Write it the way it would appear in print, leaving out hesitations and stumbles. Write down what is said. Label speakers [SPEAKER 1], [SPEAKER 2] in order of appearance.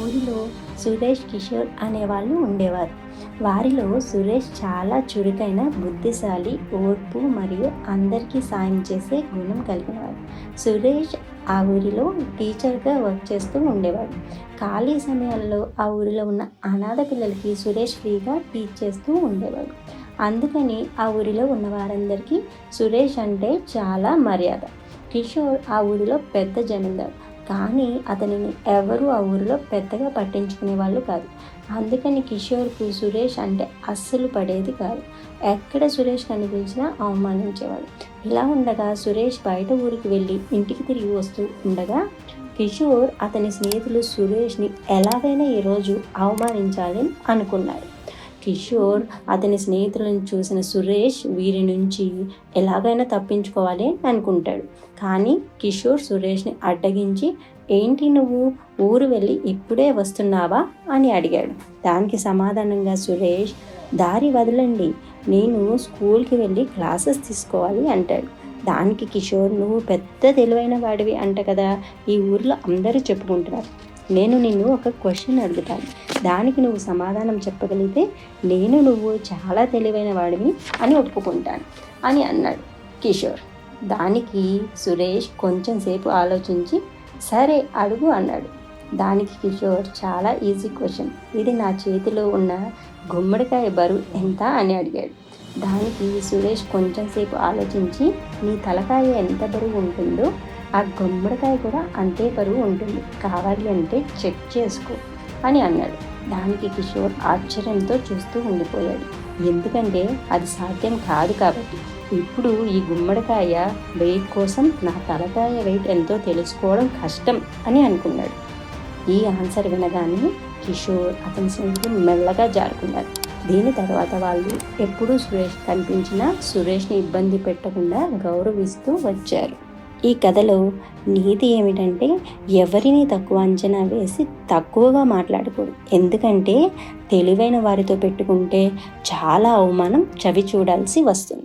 [SPEAKER 1] ఊరిలో సురేష్, కిషోర్ అనేవాళ్ళు ఉండేవారు. వారిలో సురేష్ చాలా చురుకైన, బుద్ధిశాలి, ఓర్పు మరియు అందరికీ సాయం చేసే గుణం కలిగినవాడు. సురేష్ ఆ ఊరిలో టీచర్గా వర్క్ చేస్తూ ఉండేవాడు. ఖాళీ సమయాల్లో ఆ ఊరిలో ఉన్న అనాథ పిల్లలకి సురేష్ ఫ్రీగా టీచ్ చేస్తూ ఉండేవాడు. అందుకని ఆ ఊరిలో ఉన్న వారందరికీ సురేష్ అంటే చాలా మర్యాద. కిషోర్ ఆ ఊరిలో పెద్ద జమీందారు, కానీ అతనిని ఎవరూ ఆ ఊరిలో పెద్దగా పట్టించుకునే వాళ్ళు కాదు. అందుకని కిషోర్కు సురేష్ అంటే అస్సలు పడేది కాదు. ఎక్కడ సురేష్ కనిపించినా అవమానించేవాడు. ఇలా ఉండగా సురేష్ బయట ఊరికి వెళ్ళి ఇంటికి తిరిగి వస్తూ ఉండగా కిషోర్ అతని స్నేహితులు సురేష్ని ఎలాగైనా ఈరోజు అవమానించాలని అనుకున్నారు. కిషోర్ అతని స్నేహితులను చూసిన సురేష్ వీరి నుంచి ఎలాగైనా తప్పించుకోవాలి అని అనుకుంటాడు. కానీ కిషోర్ సురేష్ని అడ్డగించి, ఏంటి నువ్వు ఊరు వెళ్ళి ఇప్పుడే వస్తున్నావా అని అడిగాడు. దానికి సమాధానంగా సురేష్, దారి వదలండి, నేను స్కూల్కి వెళ్ళి క్లాసెస్ తీసుకోవాలి అంటాడు. దానికి కిషోర్, నువ్వు పెద్ద తెలివైన వాడివి అంట కదా, ఈ ఊరిలో అందరూ చెప్పుకుంటున్నారు. నేను నిన్ను ఒక క్వశ్చన్ అడుగుతాను, దానికి నువ్వు సమాధానం చెప్పగలిగితే నువ్వు చాలా తెలివైన వాడివి అని ఒప్పుకుంటాను అని అన్నాడు కిషోర్. దానికి సురేష్ కొంచెం సేపు ఆలోచించి, సరే అడుగు అన్నాడు. దానికి కిషోర్, చాలా ఈజీ క్వశ్చన్, ఇది నా చేతిలో ఉన్న గుమ్మడికాయ బరువు ఎంత అని అడిగాడు. దానికి సురేష్ కొంచెం సేపు ఆలోచించి, నీ తలకాయ ఎంత బరువు ఉంటుందో ఆ గుమ్మడికాయ కూడా అంతే బరువు ఉంటుంది, కావాలి అంటే చెక్ చేసుకో అని అన్నాడు. దానికి కిషోర్ ఆశ్చర్యంతో చూస్తూ ఉండిపోయాడు. ఎందుకంటే అది సాధ్యం కాదు కాబట్టి. ఇప్పుడు ఈ గుమ్మడికాయ వెయిట్ కోసం నా తలకాయ వెయిట్ ఎంతో తెలుసుకోవడం కష్టం అని అనుకున్నాడు. ఈ ఆన్సర్ వినగానే కిషోర్ అతని స్నేహితులు మెల్లగా జారుకున్నారు. దీని తర్వాత వాళ్ళు ఎప్పుడూ సురేష్ కనిపించినా సురేష్ని ఇబ్బంది పెట్టకుండా గౌరవిస్తూ వచ్చారు. ఈ కథలో నీతి ఏమిటంటే, ఎవరిని తక్కువ అంచనా వేసి తక్కువగా మాట్లాడకూడదు. ఎందుకంటే తెలివైన వారితో పెట్టుకుంటే చాలా అవమానం చవి చూడాల్సి వస్తుంది.